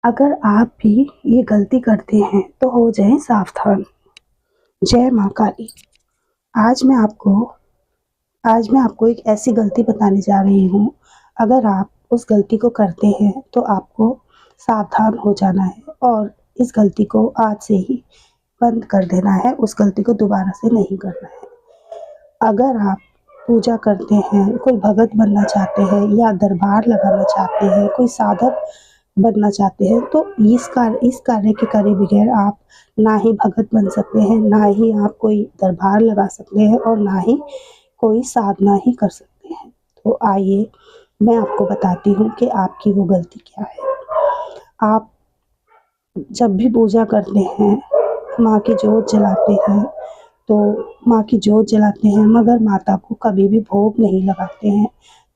अगर आप भी ये गलती करते हैं तो हो जाएं सावधान। जय माँ काली। आज मैं आपको आज मैं आपको एक ऐसी गलती बताने जा रही हूँ। अगर आप उस गलती को करते हैं तो आपको सावधान हो जाना है और इस गलती को आज से ही बंद कर देना है। उस गलती को दोबारा से नहीं करना है। अगर आप पूजा करते हैं, कोई भगत बनना चाहते हैं या दरबार लगाना चाहते हैं, कोई साधक बनना चाहते हैं, तो इस कार्य के करे बगैर आप ना ही भगत बन सकते हैं, ना ही आप कोई दरबार लगा सकते हैं और ना ही कोई साधना ही कर सकते हैं। तो आइए मैं आपको बताती हूँ कि आपकी वो गलती क्या है। आप जब भी पूजा करते हैं, माँ की जोत जलाते हैं, तो माँ की जोत जलाते हैं मगर माता को कभी भी भोग नहीं लगाते हैं,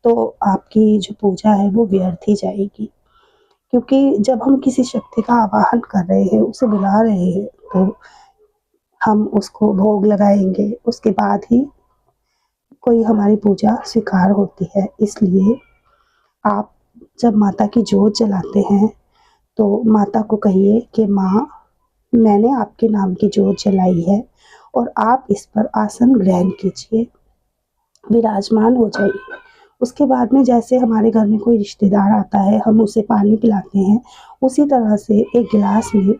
तो आपकी जो पूजा है वो व्यर्थ ही जाएगी। क्योंकि जब हम किसी शक्ति का आवाहन कर रहे हैं, उसे बुला रहे हैं, तो हम उसको भोग लगाएँगे, उसके बाद ही कोई हमारी पूजा स्वीकार होती है। इसलिए आप जब माता की जोत जलाते हैं, तो माता को कहिए कि माँ, मैंने आपके नाम की जोत जलाई है और आप इस पर आसन ग्रहण कीजिए, विराजमान हो जाइए। उसके बाद में जैसे हमारे घर में कोई रिश्तेदार आता है, हम उसे पानी पिलाते हैं, उसी तरह से एक गिलास में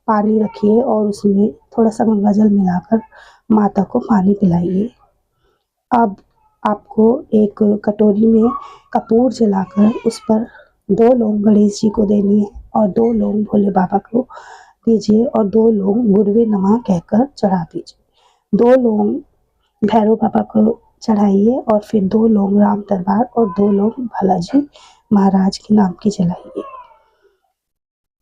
पानी रखिए और उसमें थोड़ा-सा गंगा जल मिलाकर माता को पानी पिलाइए। अब आपको एक कटोरी में कपूर जलाकर उस पर 2 लौंग गणेश जी को देनी है और 2 लौंग भोले बाबा को दीजिए और 2 लौंग गुरवे नमः कहकर चढ़ा दीजिए। 2 लौंग भैरव बाबा को चढ़ाइए और फिर 2 लौंग राम दरबार और 2 लौंग बालाजी महाराज के नाम की जलाइए।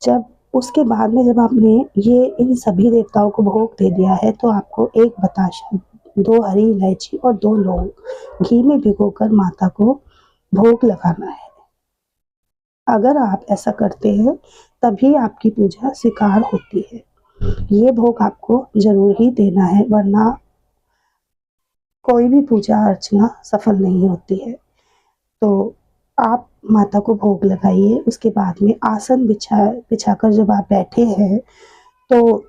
जब उसके बाद में जब आपने ये इन सभी देवताओं को भोग दे दिया है, तो आपको 1 बताशा, 2 हरी इलायची और 2 लौंग घी में भिगोकर माता को भोग लगाना है। अगर आप ऐसा करते हैं, तभी आपकी पूजा स्वीकार होती है। ये भोग आपको ज़रूर ही देना है, वरना कोई भी पूजा अर्चना सफल नहीं होती है। तो आप माता को भोग लगाइए, उसके बाद में आसन बिछाकर जब आप बैठे हैं, तो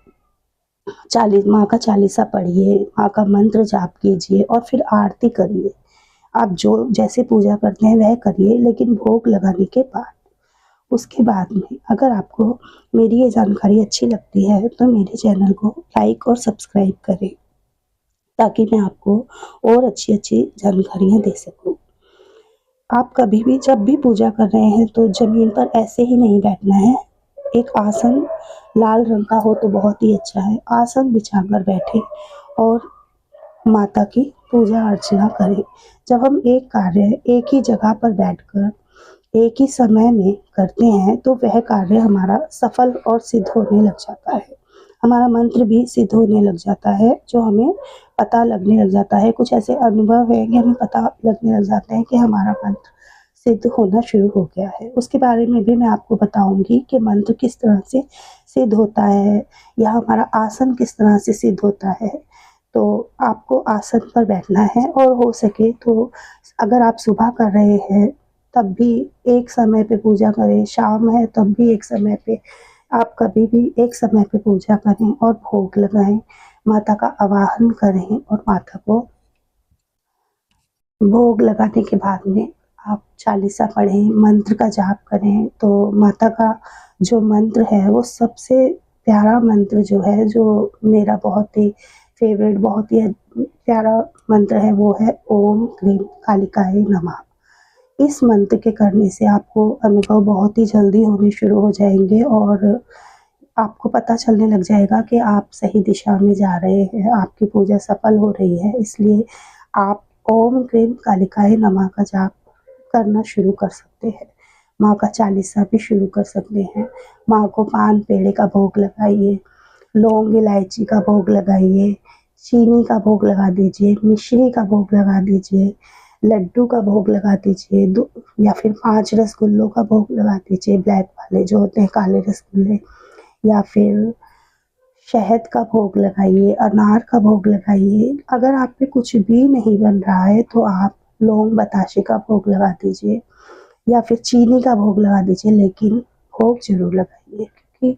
माँ का चालीसा पढ़िए, माँ का मंत्र जाप कीजिए और फिर आरती करिए। आप जो जैसे पूजा करते हैं वह करिए, लेकिन भोग लगाने के बाद। उसके बाद में अगर आपको मेरी ये जानकारी अच्छी लगती है, तो मेरे चैनल को लाइक और सब्सक्राइब करें, ताकि मैं आपको और अच्छी-अच्छी जानकारियाँ दे सकूँ। आप कभी भी जब भी पूजा कर रहे हैं, तो ज़मीन पर ऐसे ही नहीं बैठना है। एक आसन लाल रंग का हो तो बहुत ही अच्छा है। आसन बिछाकर बैठें और माता की पूजा अर्चना करें। जब हम एक कार्य एक ही जगह पर बैठकर एक ही समय में करते हैं, तो वह कार्य हमारा सफल और सिद्ध होने लग जाता है। हमारा मंत्र भी सिद्ध होने लग जाता है, जो हमें पता लगने लग जाता है। कुछ ऐसे अनुभव है कि हमें पता लगने लग जाते हैं कि हमारा मंत्र सिद्ध होना शुरू हो गया है। उसके बारे में भी मैं आपको बताऊँगी कि मंत्र किस तरह से सिद्ध होता है या हमारा आसन किस तरह से सिद्ध होता है। तो आपको आसन पर बैठना है और हो सके तो अगर आप सुबह कर रहे हैं, तब भी एक समय पे पूजा करें, शाम है तब भी एक समय पे, आप कभी भी एक समय पे पूजा करें और भोग लगाएँ, माता का आवाहन करें और माता को भोग लगाने के बाद में आप चालीसा पढ़ें, मंत्र का जाप करें, तो माता का जो मंत्र है वो सबसे प्यारा मंत्र जो है, जो मेरा बहुत ही फ़ेवरेट, बहुत ही प्यारा मंत्र है, वो है ओम क्लीं कालिकायै नमः। इस मंत्र के करने से आपको अनुभव बहुत ही जल्दी होने शुरू हो जाएँगे और आपको पता चलने लग जाएगा कि आप सही दिशा में जा रहे हैं, आपकी पूजा सफल हो रही है। इसलिए आप ओम क्लीं कालिकायै नमः का जाप करना शुरू कर सकते हैं। माँ का चालीसा भी शुरू कर सकते हैं। माँ को पान पेड़े का भोग लगाइए, लौंग इलायची का भोग लगाइए, चीनी का भोग लगा दीजिए, मिश्री का भोग लगा दीजिए, लड्डू का भोग लगा दीजिए, दो या फिर 5 रसगुल्लों का भोग लगा दीजिए, ब्लैक वाले जो होते हैं काले रसगुल्ले, या फिर शहद का भोग लगाइए, अनार का भोग लगाइए। अगर आप पे कुछ भी नहीं बन रहा है, तो आप लौंग बताशे का भोग लगा दीजिए या फिर चीनी का भोग लगा दीजिए, लेकिन भोग ज़रूर लगाइए, क्योंकि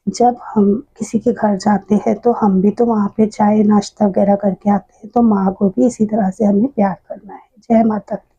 जब हम किसी के घर जाते हैं तो हम भी तो वहाँ पे चाय नाश्ता वगैरह करके आते हैं, तो माँ को भी इसी तरह से हमें प्यार करना है। जय माता दी।